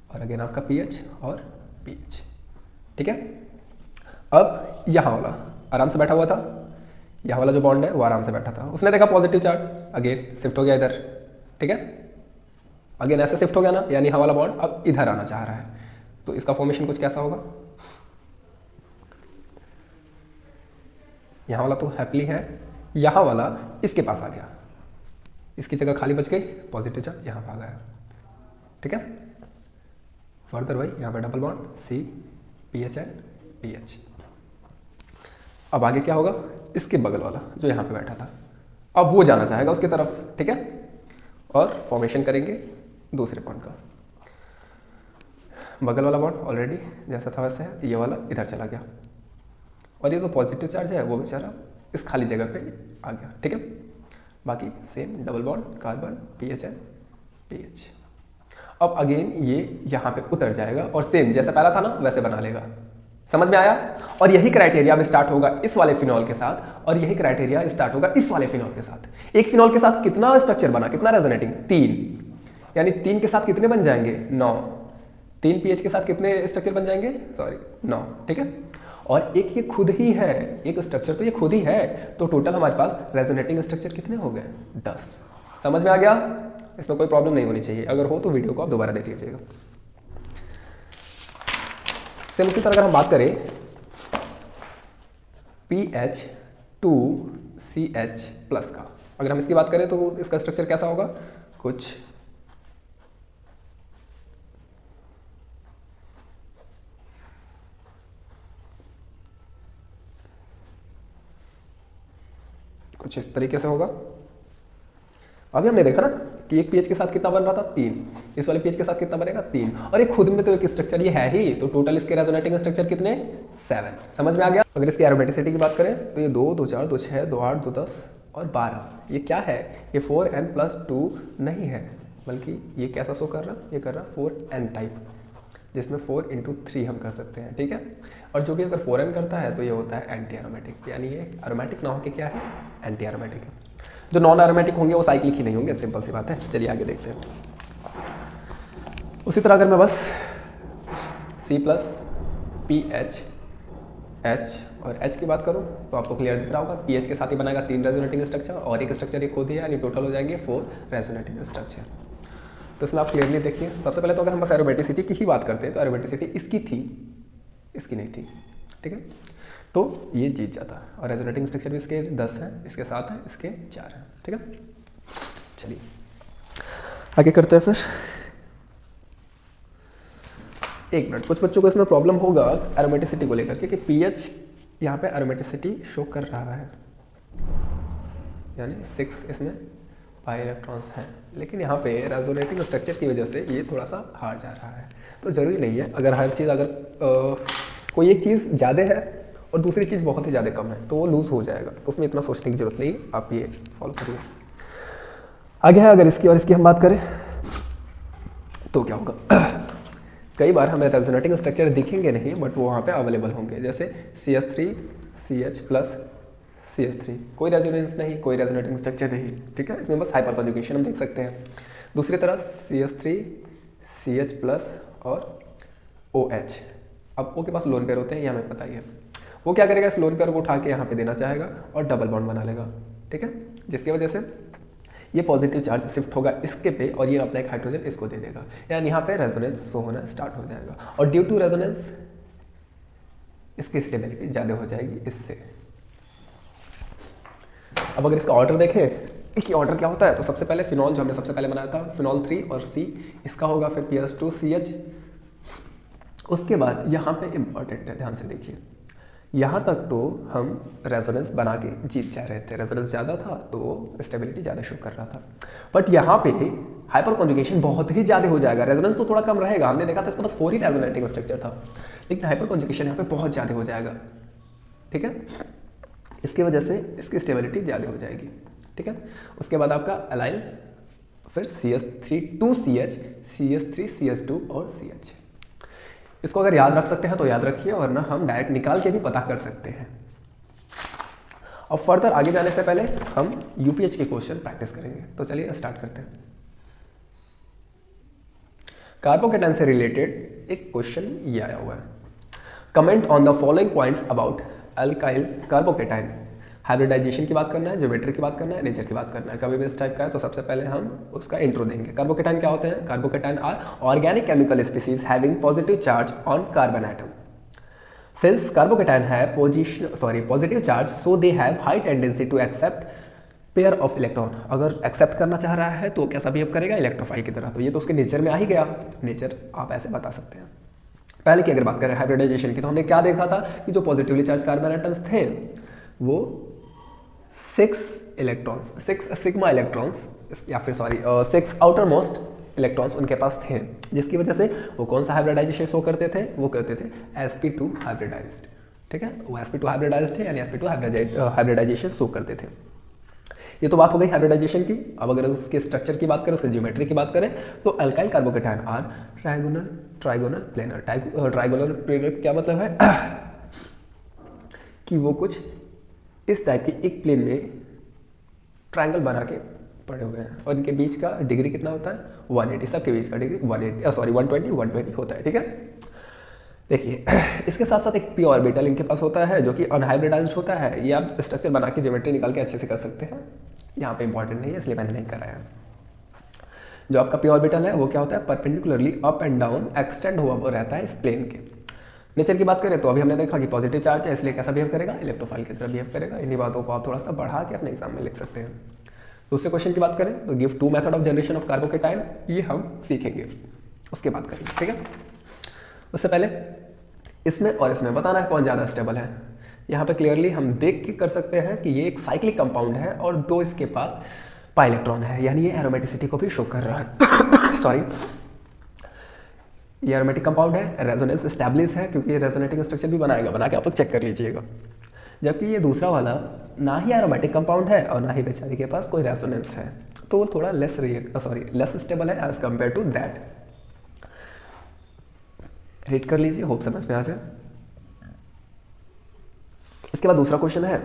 और अगेन आपका पीएच और पीएच। ठीक है, अब यहाँ वाला आराम से बैठा हुआ था, यहाँ वाला जो बॉन्ड है वो आराम से बैठा था, उसने देखा पॉजिटिव चार्ज, अगेन शिफ्ट हो गया इधर। ठीक है, अगेन ऐसे शिफ्ट हो गया ना, यानी यहाँ वाला बॉन्ड अब इधर आना चाह रहा है, तो इसका फॉर्मेशन कुछ कैसा होगा, यहाँ वाला तो हैप्पीली है, यहाँ वाला इसके पास आ गया, इसकी जगह खाली बच गई, पॉजिटिव चार्ज यहाँ भाग आया। ठीक है, फर्दर भाई यहाँ पे double bond C P H N P H. अब आगे क्या होगा, इसके बगल वाला जो यहाँ पे बैठा था, अब वो जाना चाहेगा उसकी तरफ। ठीक है, और फॉर्मेशन करेंगे दूसरे बॉन्ड का। बगल वाला बॉन्ड ऑलरेडी जैसा था वैसे है, ये वाला इधर चला गया, और ये जो पॉजिटिव चार्ज है वो बेचारा इस खाली जगह पे आ गया। ठीक है, बाकी same double bond carbon P H N P H. अब अगेन ये यहाँ पे उतर जाएगा और सेम जैसा पहला था ना वैसे बना लेगा। समझ में आया? और यही क्राइटेरिया अब स्टार्ट होगा इस वाले फिनॉल के साथ, और यही क्राइटेरिया स्टार्ट होगा इस वाले फिनॉल के साथ। एक फिनॉल के साथ कितना स्ट्रक्चर बना, कितना रेजोनेटिंग, 3, यानी 3 के साथ कितने बन जाएंगे, 9। 3 पीएच के साथ कितने स्ट्रक्चर बन जाएंगे, सॉरी 9। ठीक है, और एक ये खुद ही है, एक स्ट्रक्चर तो ये खुद ही है, तो टोटल हमारे पास रेजोनेटिंग स्ट्रक्चर कितने हो गए, 10। समझ में आ गया? इसमें कोई प्रॉब्लम नहीं होनी चाहिए, अगर हो तो वीडियो को आप दोबारा देख लीजिएगा। सेम उसी तरह अगर हम बात करें PH2CH प्लस का, अगर हम इसकी बात करें तो इसका स्ट्रक्चर कैसा होगा, कुछ इस तरीके से होगा। अभी हमने देखा ना कि एक पीएच के साथ कितना बन रहा था, 3, इस वाले पीएच के साथ कितना बनेगा, 3, और ये खुद में तो एक स्ट्रक्चर ये है ही, तो टोटल इसके रेजोनेटिंग स्ट्रक्चर कितने, 7। समझ में आ गया? अगर इसकी एरोमेटिसिटी की बात करें तो ये 2, 2, 4, 2, 6, 2, 8, 2, 10 और 12। ये क्या है, ये 4n+2 नहीं है, बल्कि ये कैसा शो कर रहा, ये कर रहा 4n टाइप, जिसमें 4 × 3 हम कर सकते हैं। ठीक है, और जो भी अगर 4n करता है तो ये होता है एंटी एरोमेटिक, यानी ये एरोमेटिक ना होकर क्या है, एंटी एरोमेटिक है। जो नॉन एरोमेटिक होंगे वो साइक्लिक ही नहीं होंगे, सिंपल सी बात है। चलिए आगे देखते हैं। उसी तरह अगर मैं बस C+, PH, H और H की बात करूं तो आपको क्लियर दिख रहा होगा, PH के साथ ही बनाएगा 3 रेजोनेटिंग स्ट्रक्चर, और एक स्ट्रक्चर एक खुद ही है, यानी टोटल हो जाएंगे 4 रेजोनेटिंग स्ट्रक्चर। तो इसमें आप क्लियरली देखिए, सबसे पहले तो अगर हम बस एरोमेटिसिटी की ही बात करते हैं तो एरोमेटिसिटी इसकी थी, इसकी नहीं थी। ठीक है, तो ये जीत जाता है, और रेजोनेटिंग स्ट्रक्चर भी इसके 10 हैं, इसके 7 हैं, इसके 4 हैं। ठीक है, चलिए आगे करते हैं फिर। एक मिनट, कुछ बच्चों को इसमें प्रॉब्लम होगा एरोमेटिसिटी को लेकर, क्योंकि पीएच यहाँ पे एरोमेटिसिटी शो कर रहा है, यानी 6 इसमें पाई इलेक्ट्रॉन्स हैं, लेकिन यहाँ पे रेजोनेटिंग स्ट्रक्चर की वजह से ये थोड़ा सा हार जा रहा है। तो ज़रूरी नहीं है, अगर हर चीज़ अगर कोई एक चीज़ ज़्यादा है और दूसरी चीज़ बहुत ही ज़्यादा कम है तो वो लूज़ हो जाएगा, तो उसमें इतना सोचने की जरूरत नहीं, आप ये फॉलो करिए। आगे है, अगर इसकी और इसकी हम बात करें तो क्या होगा, कई बार हमें रेजोनेटिंग स्ट्रक्चर दिखेंगे नहीं, बट वो वहाँ पे अवेलेबल होंगे, जैसे CH3 CH प्लस CH3, कोई रेजोनेंस नहीं, कोई रेजोनेटिंग स्ट्रक्चर नहीं। ठीक है, इसमें बस हाइपर कॉन्जुगेशन हम देख सकते हैं। दूसरी तरफ CH3 CH प्लस और OH, अब O के पास लोन पेयर होते हैं, ये हमें पता ही है। वो क्या करेगा, इस लोन पेयर को उठा के यहाँ पे देना चाहेगा और डबल बॉन्ड बना लेगा। ठीक है, जिसकी वजह से ये पॉजिटिव चार्ज शिफ्ट होगा इसके पे, और ये अपना एक हाइड्रोजन इसको दे देगा, यानी यहाँ पे रेजोनेंस शो होना स्टार्ट हो जाएगा, और ड्यू टू रेजोनेंस इसकी स्टेबिलिटी ज़्यादा हो जाएगी इससे। अब अगर इसका ऑर्डर देखें कि ऑर्डर क्या होता है, तो सबसे पहले फिनॉल जो हमने सबसे पहले बनाया था, फिनॉल 3 और C इसका होगा, फिर PS2CH। उसके बाद यहाँ पे इम्पॉर्टेंट है, ध्यान से देखिए, यहाँ तक तो हम रेजोनेंस बना के जीत जा रहे थे, रेजोनेंस ज़्यादा था तो स्टेबिलिटी ज़्यादा शो कर रहा था, बट यहाँ पे हाइपर कॉन्जुगेशन बहुत ही ज़्यादा हो जाएगा, रेजोनेंस तो थोड़ा कम रहेगा। हमने देखा था इसका बस 4 ही रेजोनेटिंग स्ट्रक्चर था, लेकिन हाइपर कॉन्जुगेशन यहाँ पे बहुत ज़्यादा हो जाएगा। ठीक है, इसकी वजह से इसकी स्टेबिलिटी ज़्यादा हो जाएगी। ठीक है, उसके बाद आपका अलाइन, फिर CH3 2CH, CH3 CH2 और CH। इसको अगर याद रख सकते हैं तो याद रखिए, वरना हम डायरेक्ट निकाल के भी पता कर सकते हैं। और फर्दर आगे जाने से पहले हम यूपीएच के क्वेश्चन प्रैक्टिस करेंगे। तो चलिए स्टार्ट करते हैं। कार्बोकेटाइन से रिलेटेड एक क्वेश्चन ये आया हुआ है, comment on the following points about alkyl carbocation. Hybridization की बात करना है, ज्योमेट्री की बात करना है, नेचर की बात करना है, कभी भी इस टाइप का है तो सबसे पहले हम उसका इंट्रो देंगे। कार्बोकेटाइन क्या होते हैं? Carbocation are organic chemical species having positive charge on carbon atom. Since carbocation have positive charge, so they have high tendency to accept pair of electron। अगर एक्सेप्ट करना चाह रहा है तो कैसा बिहेव करेगा? इलेक्ट्रोफाइल की तरह। तो ये तो उसके नेचर में आ ही गया। नेचर आप ऐसे बता सकते हैं। पहले की अगर बात करें हाइब्रिडाइजेशन की, तो हमने क्या देखा था कि जो पॉजिटिवली चार्ज कार्बन एटम्स थे वो 6 सिग्मा इलेक्ट्रॉन्स या फिर 6 आउटर मोस्ट इलेक्ट्रॉन्स उनके पास थे, जिसकी वजह से वो कौन सा हाइब्रिडाइजेशन शो करते थे? वो करते थे sp2 हाइब्रिडाइज्ड। ठीक है, वो sp2 हाइब्रिडाइज्ड थे, यानी sp2 हाइब्रिडाइजेशन शो करते थे। ये तो बात हो गई हाइब्रिडाइजेशन की। अब अगर उसके स्ट्रक्चर की बात करें, उसके ज्योमेट्री की बात करें, तो alkyl carbocation are trigonal planar. Trigonal planar क्या मतलब है? कि वो कुछ इस टाइप की एक प्लेन में ट्राइंगल बना के पड़े हुए हैं, और इनके बीच का डिग्री कितना होता है? 180। सबके बीच का डिग्री 120 होता है। ठीक है, देखिए इसके साथ साथ एक पी ऑर्बिटल इनके पास होता है जो कि अनहाइब्रिडाइज्ड होता है। ये आप स्ट्रक्चर बना के ज्योमेट्री निकाल के अच्छे से कर सकते हैं। यहाँ पे इंपॉर्टेंट नहीं है इसलिए मैंने नहीं कराया। जो आपका पी ऑर्बिटल है वो क्या होता है? Perpendicularly up and down extend हुआ रहता है इस प्लेन के। नेचर की बात करें तो अभी हमने देखा कि पॉजिटिव चार्ज है, इसलिए कैसा बिहेव करेगा? इलेक्ट्रोफाइल की तरह बिहेव करेगा। इन्हीं बातों को आप थोड़ा सा बढ़ा के अपने एग्जाम में लिख सकते हैं। दूसरे क्वेश्चन की बात करें तो give 2 method of generation of carbocation, ये हम सीखेंगे, उसके बाद करेंगे। ठीक है, उससे पहले इसमें और इसमें बताना है कौन ज़्यादा स्टेबल है। यहाँ पे क्लियरली हम देख के कर सकते हैं कि ये एक साइक्लिक कंपाउंड है और 2 इसके पास पाई इलेक्ट्रॉन है, यानी ये एरोमेटिसिटी को भी शो कर रहा है। सॉरी, ये एरोमेटिक कंपाउंड है, रेजोनेंस स्टैब्लिश है क्योंकि ये रेजोनेटिंग स्ट्रक्चर भी बना के आप लोग चेक कर लीजिएगा। जबकि ये दूसरा वाला ना ही एरोमेटिक कंपाउंड है और ना ही बेचारी के पास कोई रेजोनेंस है, तो वो थोड़ा लेस स्टेबल है as compare to that. Read कर लीजिए, होप समझ में आ जाए। इसके बाद दूसरा क्वेश्चन है,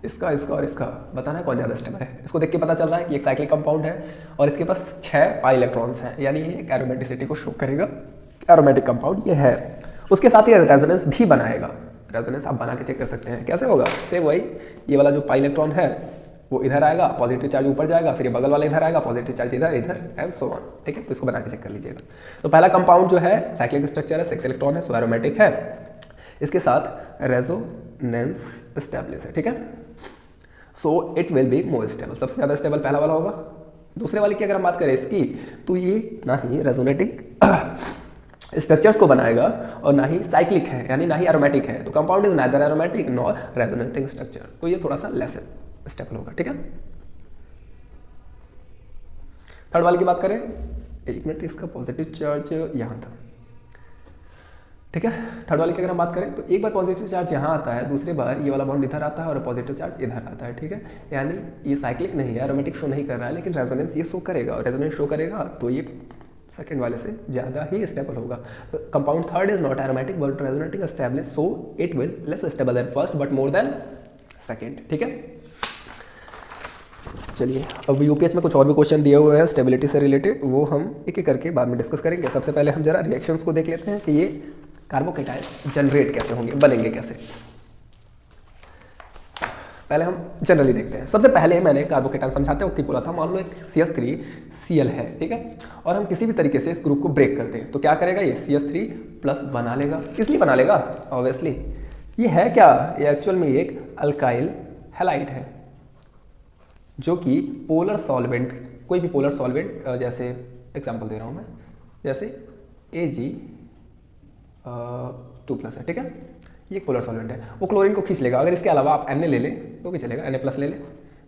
इसका और इसका बताना है कौन ज़्यादा स्टेबल है। इसको देख के पता चल रहा है कि एक साइक्लिक कंपाउंड है और इसके पास 6 पाई इलेक्ट्रॉन्स हैं, यानी ये एक एरोमेटिसिटी को शो करेगा। एरोमेटिक कंपाउंड ये है। उसके साथ ही रेजोनेंस भी बनाएगा। रेजोनेंस आप बना के चेक कर सकते हैं। कैसे होगा? सेम वही, ये वाला जो पाई इलेक्ट्रॉन है वो इधर आएगा, पॉजिटिव चार्ज ऊपर जाएगा, फिर ये बगल वाला इधर आएगा, पॉजिटिव चार्ज इधर एंड सो ऑन। ठीक है, तो इसको बना के चेक कर लीजिएगा। तो पहला कंपाउंड जो है साइक्लिक स्ट्रक्चर है, 6 इलेक्ट्रॉन है, सो एरोमेटिक है। इसके साथ रेजोनेंस स्टेबलिश है। ठीक है, so it will be more stable. सबसे ज़्यादा स्टेबल पहला वाला होगा। दूसरे वाले की अगर हम बात करें इसकी, तो ये ना ही रेजोनेटिक स्ट्रक्चर्स को बनाएगा और ना ही साइक्लिक है, यानी ना ही एरोमेटिक है। तो compound is neither aromatic nor resonating structure, तो ये थोड़ा सा लेस स्टेबल होगा। ठीक है, थर्ड वाले की बात करें, एक मिनट, इसका पॉजिटिव चार्ज यहाँ था। ठीक है, थर्ड वाले की अगर हम बात करें तो एक बार पॉजिटिव चार्ज यहाँ आता है, दूसरी बार ये वाला बॉन्ड इधर आता है और पॉजिटिव चार्ज इधर आता है। ठीक है, यानी ये साइक्लिक नहीं है, एरोमेटिक शो नहीं कर रहा है, लेकिन रेजोनेंस ये शो करेगा, और रेजोनेंस शो करेगा तो ये सेकंड वाले से ज़्यादा ही स्टेबल होगा। Compound third is not aromatic but resonating स्टेबलिश, so it will less stable then first but more than second. ठीक है, चलिए अब यूपीएस में कुछ और भी क्वेश्चन दिए हुए हैं स्टेबिलिटी से रिलेटेड, वो हम एक एक करके बाद में डिस्कस करेंगे। सबसे पहले हम जरा रिएक्शंस को देख लेते हैं कि ये कार्बोकेटाइन जनरेट कैसे होंगे, बनेंगे कैसे। पहले हम जनरली देखते हैं। सबसे पहले मैंने कार्बोकेटाइन समझाते वक्त ही बोला था, मान लो एक CH3Cl है, ठीक है, और हम किसी भी तरीके से इस ग्रुप को ब्रेक करते हैं तो क्या करेगा? ये CH3 प्लस बना लेगा। किस लिए बना लेगा? ऑब्वियसली ये है क्या? ये एक्चुअल में एक अल्काइल हैलाइड है जो कि पोलर सॉल्वेंट, कोई भी पोलर सॉल्वेंट, जैसे एग्जांपल दे रहा हूँ मैं, जैसे Ag2+ है। ठीक है, ये पोलर सॉल्वेंट है, वो क्लोरीन को खींच लेगा। अगर इसके अलावा आप Na ले लें तो भी चलेगा, Na+ ले लें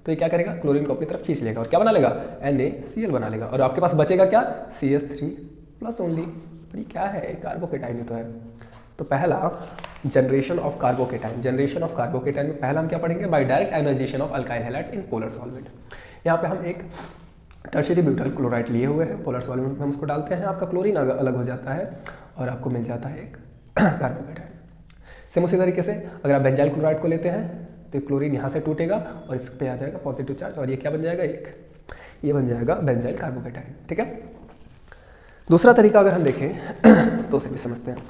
तो ये क्या करेगा? क्लोरीन को अपनी तरफ खींच लेगा और क्या बना लेगा? NaCl बना लेगा, और आपके पास बचेगा क्या? CH3+ only. ये क्या है? कार्बोकेटाइन ही तो है। तो पहला generation of carbocation, generation of carbocation में पहला हम क्या पढ़ेंगे? By direct ionization of alkyl halide in polar solvent. यहाँ पे हम एक टर्शियरी ब्यूटाइल क्लोराइड लिए हुए हैं, पोलर सॉल्वेंट में हम उसको डालते हैं, आपका क्लोरीन अलग हो जाता है और आपको मिल जाता है एक कार्बोकेटाइन। सेम उसी तरीके से अगर आप बेंजाइल क्लोराइड को लेते हैं तो क्लोरीन यहाँ से टूटेगा और इस पे आ जाएगा पॉजिटिव चार्ज और ये क्या बन जाएगा, एक ये बन जाएगा बेंजाइल कार्बोकेटाइन। ठीक है, दूसरा तरीका अगर हम देखें तो उसे भी समझते हैं।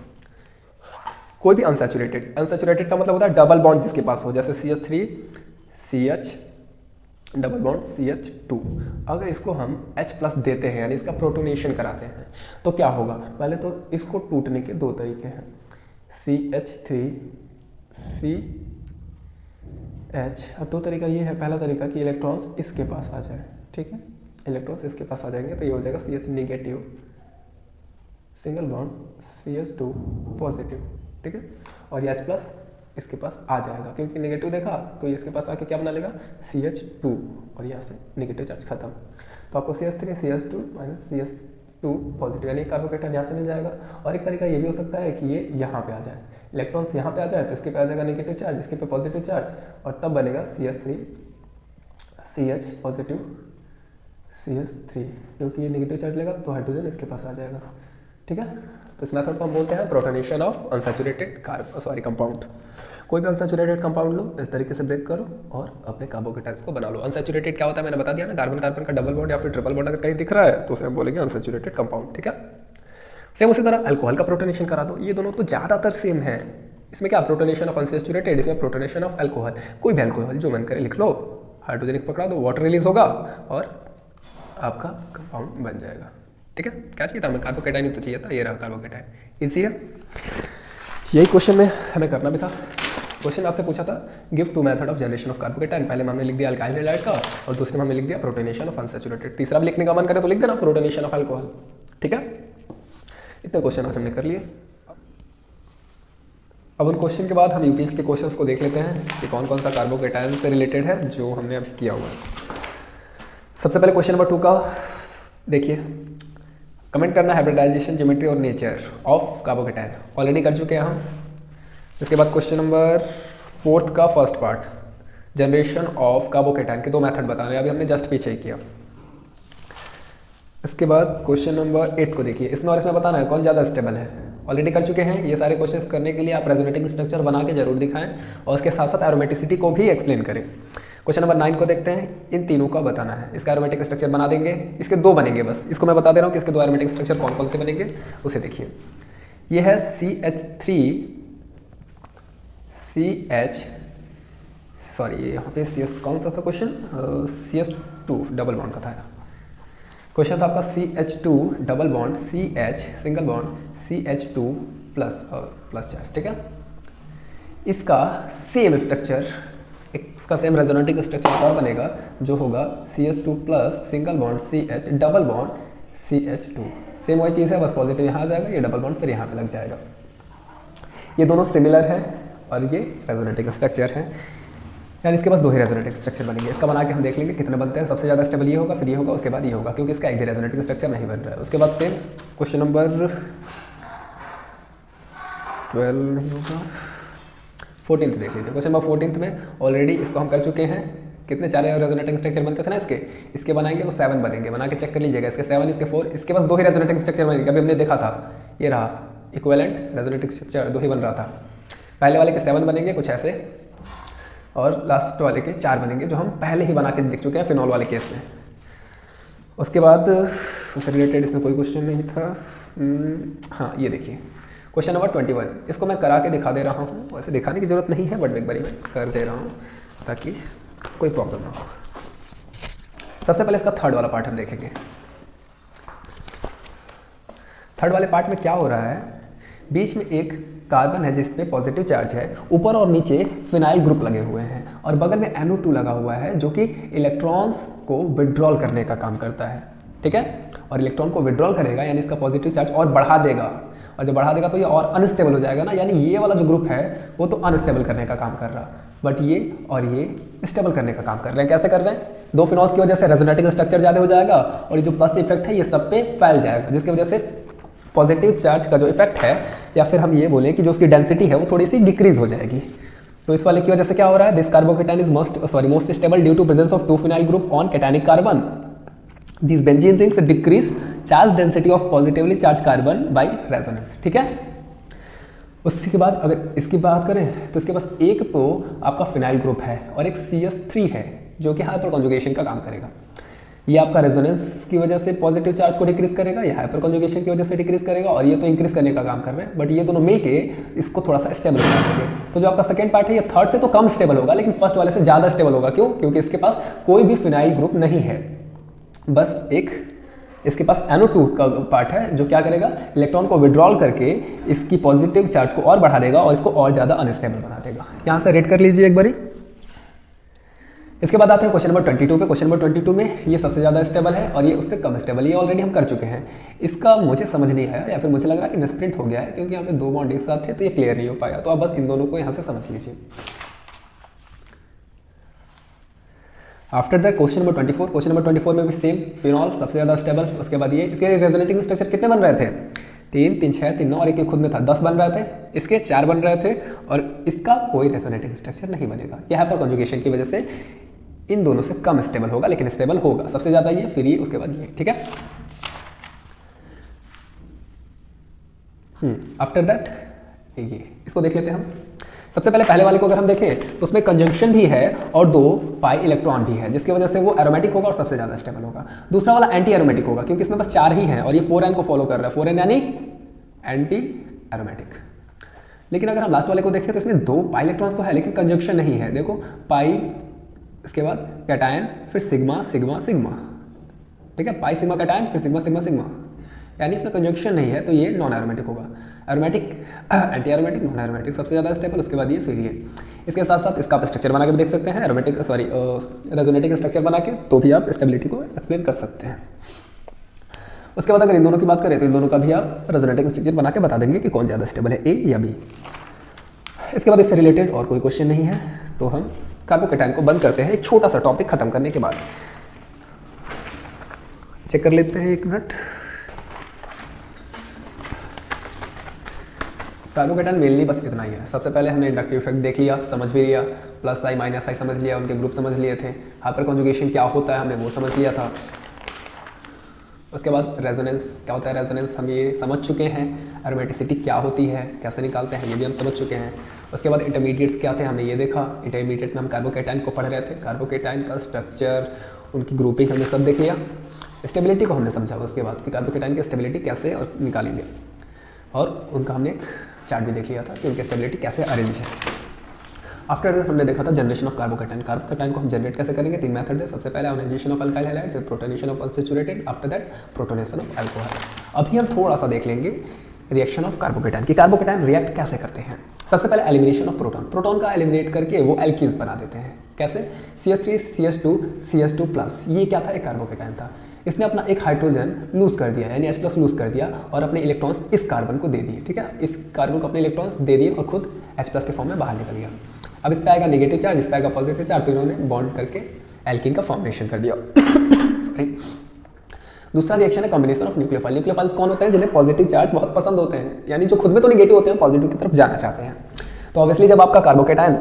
कोई भी अनसैचुरेटेड का मतलब होता है डबल बॉन्ड जिसके पास हो, जैसे CH3 CH double bond CH2, अगर इसको हम H+ देते हैं यानी इसका प्रोटोनेशन कराते हैं तो क्या होगा, पहले तो इसको टूटने के दो तरीके हैं, CH3 CH। अब दो तरीका ये है, पहला तरीका कि इलेक्ट्रॉन्स इसके पास आ जाए, ठीक है, इलेक्ट्रॉन्स इसके पास आ जाएंगे तो ये हो जाएगा CH negative single bond CH2 positive, ठीक है, और ये H+ इसके पास आ जाएगा क्योंकि नेगेटिव देखा तो ये इसके पास आके क्या बना लेगा CH2 और यहाँ से नेगेटिव चार्ज खत्म। तो आपको CH3 CH2 CH2 पॉजिटिव यानी कार्बोकेटाइन यहाँ से मिल जाएगा। और एक तरीका ये भी हो सकता है कि ये यहाँ पे आ जाए, इलेक्ट्रॉन्स यहाँ पे आ जाए तो इसके पे आ जाएगा नेगेटिव चार्ज, इसके पे पॉजिटिव चार्ज और तब बनेगा CH3 CH पॉजिटिव CH3 क्योंकि ये नेगेटिव चार्ज लेगा तो हाइड्रोजन इसके पास आ जाएगा। ठीक है, तो इस मेथड को हम बोलते हैं प्रोटोनेशन ऑफ अनसैचुरेटेड कंपाउंड। कोई भी अनसैचुरेटेड कंपाउंड लो, इस तरीके से ब्रेक करो और अपने कार्बोकेटाइन्स को बना लो। अनसैचुरेटेड क्या होता है मैंने बता दिया ना, कार्बन कार्बन का डबल बॉन्ड या फिर ट्रिपल बॉन्ड अगर कहीं दिख रहा है तो उसे हम बोलेंगे अनसैचुरेटेड कंपाउंड। ठीक है, सेम उसी तरह अल्कोहल का प्रोटोनेशन करा दो, ये दोनों तो ज़्यादातर सेम है। इसमें क्या प्रोटोनेशन ऑफ अनसैचुरेटेड, इसमें प्रोटोनेशन ऑफ अल्कोहल। कोई भी अल्कोहल जो मन करे लिख लो, हाइड्रोजन पकड़ा दो, वाटर रिलीज होगा और आपका कंपाउंड बन जाएगा। ठीक है, क्या चाहिए था हमें, कार्बोकेटाइन तो चाहिए था, ये रहा कार्बोकेटाइन, इजी है। यही क्वेश्चन में हमें करना भी था। क्वेश्चन आपसे पूछा था give two method of generation of carbocation, पहले में हमने लिख दिया अल्काइल हैलाइड का और दूसरे में हमने लिख दिया प्रोटोनेशन ऑफ अनसैचुरेटेड। तीसरा भी लिखने का मन करे तो लिख देना प्रोटोनेशन ऑफ अल्कोहल। ठीक है, इतने क्वेश्चन आज हमने कर लिए। अब उन क्वेश्चन के बाद हम यूपीएससी के क्वेश्चंस को देख लेते हैं कि कौन कौन सा कार्बोकेटाइन से रिलेटेड है जो हमने अभी किया हुआ है। सबसे पहले क्वेश्चन नंबर 2 का देखिए, कमेंट करना हाइब्रिडाइजेशन ज्योमेट्री और नेचर ऑफ कार्बोकेटाइन, ऑलरेडी कर चुके हैं हम। इसके बाद क्वेश्चन नंबर 4 का first part, generation of carbocation के 2 मेथड बताने हैं, अभी हमने जस्ट पीछे ही किया। इसके बाद क्वेश्चन नंबर 8 को देखिए, इसमें और इसमें बताना है कौन ज़्यादा स्टेबल है, ऑलरेडी कर चुके हैं। ये सारे क्वेश्चन करने के लिए आप रेजोनेटिंग स्ट्रक्चर बना के जरूर दिखाएं और उसके साथ साथ एरोमेटिसिटी को भी एक्सप्लेन करें। क्वेश्चन नंबर 9 को देखते हैं, इन तीनों का बताना है। इसका एरोमेटिक स्ट्रक्चर बना देंगे, इसके 2 बनेंगे बस, इसको मैं बता दे रहा हूँ कि इसके 2 एरोमेटिक स्ट्रक्चर कौन कौन से बनेंगे, उसे देखिए। ये है यहाँ पे CS कौन सा था क्वेश्चन, CH2 डबल बॉन्ड का था। क्वेश्चन था आपका CH2 double bond CH single bond CH2 plus charge. ठीक है, इसका सेम स्ट्रक्चर, इसका सेम रेजोनेटिंग स्ट्रक्चर और बनेगा जो होगा CH2 plus single bond CH double bond CH2। Same वही चीज़ है, बस पॉजिटिव यहाँ आ जाएगा, ये डबल बॉन्ड फिर यहाँ पे लग जाएगा। ये दोनों सिमिलर है और ये रेजोनेटिंग स्ट्रक्चर है, यानी इसके पास 2 ही रेजोनेटिंग स्ट्रक्चर बनेंगे। इसका बना के हम देख लेंगे कितने बनते हैं। सबसे ज़्यादा स्टेबल ये होगा, फिर ये होगा, उसके बाद ये होगा, क्योंकि इसका एक भी रेजोनेटिंग स्ट्रक्चर नहीं बन रहा है। उसके बाद फिर क्वेश्चन नंबर 12 नहीं होगा, 14 देख लीजिए। क्वेश्चन नंबर 14 में ऑलरेडी इसको हम कर चुके हैं। कितने 4 रेजोनेटिंग स्ट्रक्चर बनते थे ना इसके बनाएंगे तो 7 बनेंगे, बना के चेक कर लीजिएगा। इसके 7, इसके 4, इसके पास 2 ही रेजोनेटिंग स्ट्रक्चर बनेंगे। अभी हमने देखा था, ये रहा इक्विवेलेंट रेजोनेटिंग स्ट्रक्चर 2 ही बन रहा था। पहले वाले के 7 बनेंगे कुछ ऐसे और लास्ट वाले के 4 बनेंगे, जो हम पहले ही बना के देख चुके हैं फिनॉल वाले केस में। उसके बाद उससे रिलेटेड इसमें कोई क्वेश्चन नहीं था। हाँ, ये देखिए क्वेश्चन नंबर 21, इसको मैं करा के दिखा दे रहा हूँ। वैसे दिखाने की जरूरत नहीं है बट एक बारी मैं कर दे रहा हूँ ताकि कोई प्रॉब्लम ना हो। सबसे पहले इसका थर्ड वाला पार्ट हम देखेंगे। थर्ड वाले पार्ट में क्या हो रहा है, बीच में एक कार्बन है जिस पे पॉजिटिव चार्ज है, ऊपर और नीचे फिनाइल ग्रुप लगे हुए हैं और बगल में NO2 लगा हुआ है जो कि इलेक्ट्रॉन्स को विड्रॉल करने का काम करता है। ठीक है, और इलेक्ट्रॉन को विड्रॉल करेगा यानी इसका पॉजिटिव चार्ज और बढ़ा देगा, और जब बढ़ा देगा तो ये और अनस्टेबल हो जाएगा ना, यानी ये वाला जो ग्रुप है वो तो अनस्टेबल करने का काम कर रहा, बट ये और ये स्टेबल करने का काम कर रहे हैं। कैसे कर रहे हैं, 2 फिनॉल्स की वजह से रेजोनेटिंग स्ट्रक्चर ज़्यादा हो जाएगा और ये जो प्लस इफेक्ट है ये सब पे फैल जाएगा, जिसकी वजह से पॉजिटिव चार्ज का जो इफेक्ट है, या फिर हम ये बोलें कि जो उसकी डेंसिटी है वो थोड़ी सी डिक्रीज हो जाएगी। तो इस वाले की वजह से क्या हो रहा है, this carbocation is most stable due to presence of 2 phenyl group on cationic carbon. These benzene rings decrease charge density of positively charged carbon by resonance। ठीक है, उसके बाद अगर इसकी बात करें तो इसके पास एक तो आपका फिनाइल ग्रुप है और एक CH3 है जो कि हाइपर कॉन्जुगेशन का काम करेगा। ये आपका रेजोनेंस की वजह से पॉजिटिव चार्ज को डिक्रीज करेगा, ये हाइपर कॉन्जुगेशन की वजह से डिक्रीज करेगा, और ये तो इंक्रीज करने का काम कर रहे हैं, बट ये दोनों मिलके इसको थोड़ा सा स्टेबल बना देंगे। तो जो आपका सेकंड पार्ट है ये थर्ड से तो कम स्टेबल होगा, लेकिन फर्स्ट वाले से ज़्यादा स्टेबल होगा। क्यों? क्योंकि इसके पास कोई भी फिनाइल ग्रुप नहीं है, बस एक इसके पास NO2 का पार्ट है जो क्या करेगा, इलेक्ट्रॉन को विड्रॉल करके इसकी पॉजिटिव चार्ज को और बढ़ा देगा और इसको और ज़्यादा अनस्टेबल बना देगा। यहाँ से रेड कर लीजिए एक बारी। इसके बाद आते हैं क्वेश्चन नंबर 22 पे। क्वेश्चन नंबर 22 में ये सबसे ज़्यादा स्टेबल है और ये उससे कम स्टेबल, ये ऑलरेडी हम कर चुके हैं। इसका मुझे समझ नहीं है या फिर मुझे लग रहा है कि मिसप्रिंट हो गया है, क्योंकि यहाँ पे दो बॉन्ड एक साथ थे तो ये क्लियर नहीं हो पाया। तो आप बस इन दोनों को यहाँ से समझ लीजिए। After that question number 24। Question number 24 में भी सेम, फिनॉल सबसे ज़्यादा स्टेबल। उसके बाद ये इसके रेजोनेटिंग स्ट्रक्चर कितने बन रहे थे? 3, 3, 6, 3, 9 और एक खुद में था 10 बन रहे थे, इसके 4 बन रहे थे और इसका कोई रेजोनेटिंग स्ट्रक्चर नहीं बनेगा। यह हाइपर कॉन्जुगेशन की वजह से इन दोनों से कम स्टेबल होगा, लेकिन स्टेबल होगा। सबसे ज़्यादा ये, फिर ये, उसके बाद ये। ठीक है। आफ्टर दैट ये इसको देख लेते हैं हम। सबसे पहले वाले को अगर हम देखें तो उसमें कंजंक्शन भी है और 2 पाई इलेक्ट्रॉन भी है, जिसकी वजह से वो एरोमेटिक होगा और सबसे ज़्यादा स्टेबल होगा। दूसरा वाला एंटी एरोमेटिक होगा, क्योंकि इसमें बस 4 ही हैं और ये 4n को फॉलो कर रहा है। 4n यानी एंटी एरोमेटिक। लेकिन अगर हम लास्ट वाले को देखें तो इसमें 2 पाई इलेक्ट्रॉन्स तो है, लेकिन कंजंक्शन नहीं है। देखो पाई, इसके बाद कैटायन, फिर सिग्मा सिग्मा सिग्मा। ठीक है, पाई सिग्मा कैटायन, फिर सिग्मा सिग्मा सिग्मा, यानी इसमें कंजंक्शन नहीं है, तो ये नॉन एरोमेटिक होगा। Aromatic, anti aromatic, non aromatic, सबसे ज़्यादा स्टेबल, उसके बाद ये, फिर ये। इसके साथ साथ इसका आप स्ट्रक्चर बना के भी देख सकते हैं, एरोमेटिक रेजोनेटिक स्ट्रक्चर बना के, तो भी आप स्टेबिलिटी को एक्सप्लेन कर सकते हैं। उसके बाद अगर इन दोनों की बात करें तो इन दोनों का भी आप रेजोनेटिक स्ट्रक्चर बना के बता देंगे कि कौन ज़्यादा स्टेबल है, ए या बी। इसके बाद इससे रिलेटेड और कोई क्वेश्चन नहीं है, तो हम कार्बोकैटायन को बंद करते हैं एक छोटा सा टॉपिक खत्म करने के बाद। चेक कर लेते हैं 1 मिनट। कार्बोकैटायन मेनली बस इतना ही है। सबसे पहले हमने इंडक्टिव इफेक्ट देख लिया, समझ भी लिया, प्लस आई माइनस आई समझ लिया, उनके ग्रुप समझ लिए थे, हाइपर कॉन्जुगेशन क्या होता है हमने वो समझ लिया था। उसके बाद रेजोनेंस क्या होता है, रेजोनेंस हम ये समझ चुके हैं। एरोमेटिसिटी क्या होती है, कैसे निकालते हैं, ये भी हम समझ चुके हैं। उसके बाद इंटरमीडिएट्स क्या थे हमने ये देखा। इंटरमीडिएट्स में हम कार्बोकैटायन को पढ़ रहे थे, कार्बोकैटायन का स्ट्रक्चर, उनकी ग्रुपिंग हमने सब देख लिया। स्टेबिलिटी को हमने समझा उसके बाद कि कार्बोकैटायन की स्टेबिलिटी कैसे और निकालेंगे, और उनका हमने एक चार्ट भी देख लिया था कि उनकी स्टेबिलिटी कैसे अरेंज है। आफ्टर हमने देखा था जनरेशन ऑफ कार्बोकैटायन। कार्बोकैटायन को हम जनरेट कैसे करेंगे, 3 मेथड है। सबसे पहले आयोनाइजेशन ऑफ अल्काइल हैलाइड, फिर protonation of unsaturated, after that protonation of alcohol. अभी हम थोड़ा सा देख लेंगे रिएक्शन ऑफ कार्बोकैटायन कि कार्बोकैटायन रिएक्ट कैसे करते हैं। सबसे पहले एलिमिनेशन ऑफ प्रोटॉन, प्रोटॉन का एलिमिनेट करके वो एल्कीन्स बना देते हैं। कैसे? CH3 CH2 CH2+, ये क्या था, एक कार्बोकैटायन था। इसने अपना एक हाइड्रोजन लूज कर दिया, यानी H+ लूज कर दिया और अपने इलेक्ट्रॉन्स इस कार्बन को दे दिए। ठीक है, इस कार्बन को अपने इलेक्ट्रॉन्स दे दिए और खुद H+ के फॉर्म में बाहर निकल गया। अब इस पे आएगा नेगेटिव चार्ज, इस पे आएगा पॉजिटिव चार्ज, तो इन्होंने बॉन्ड करके एल्कीन का फॉर्मेशन कर दिया। दूसरा रिएक्शन है कॉम्बिनेशन ऑफ न्यूक्लियोफाइल। न्यूक्लियोफाइल्स कौन होते हैं? जिन्हें पॉजिटिव चार्ज बहुत पसंद होते हैं, यानी जो खुद में तो नेगेटिव होते हैं, पॉजिटिव की तरफ जाना चाहते हैं। तो ऑब्वियसली जब आपका कार्बोकैटायन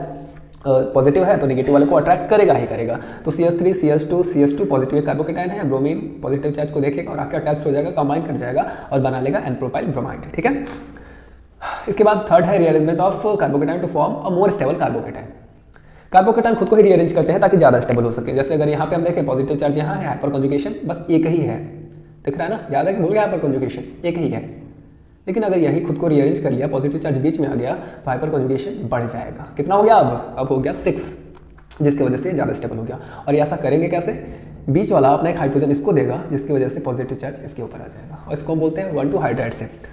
पॉजिटिव है तो नेगेटिव वाले को अट्रैक्ट करेगा ही करेगा। तो CH3 CH2 पॉजिटिव कार्बोकैटायन है, ब्रोमीन पॉजिटिव चार्ज को देखेगा और आके अटैच हो जाएगा, कंबाइन कर जाएगा और बना लेगा N-प्रोपाइल ब्रोमाइड। ठीक है, इसके बाद थर्ड है rearrangement of carbocation to form a more stable carbocation. Carbocation खुद को ही रीअरेंज करते हैं ताकि ज़्यादा स्टेबल हो सके। जैसे अगर यहाँ पे हम देखें पॉजिटिव चार्ज यहाँ है, हाइपर कॉन्जुगेशन बस एक ही है, दिख रहा है ना, याद है कि भूल गया, हाइपर कॉन्जुगेशन एक ही है। लेकिन अगर यही खुद को रीअरेंज कर लिया, पॉजिटिव चार्ज बीच में आ गया, तो हाइपर कॉन्जुगेशन बढ़ जाएगा। कितना हो गया अब हो गया 6, जिसकी वजह से ज़्यादा स्टेबल हो गया। और ये ऐसा करेंगे कैसे? बीच वाला अपना एक हाइड्रोजन इसको देगा, जिसकी वजह से पॉजिटिव चार्ज इसके ऊपर आ जाएगा, और इसको हम बोलते हैं 1,2 हाइड्राइड शिफ्ट।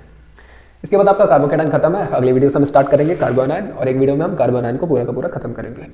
इसके बाद आपका कार्बोकैटायन खत्म है। अगले वीडियो से हम स्टार्ट करेंगे कार्बोनाइन, और एक वीडियो में हम कार्बोनाइन को पूरा का पूरा खत्म करेंगे।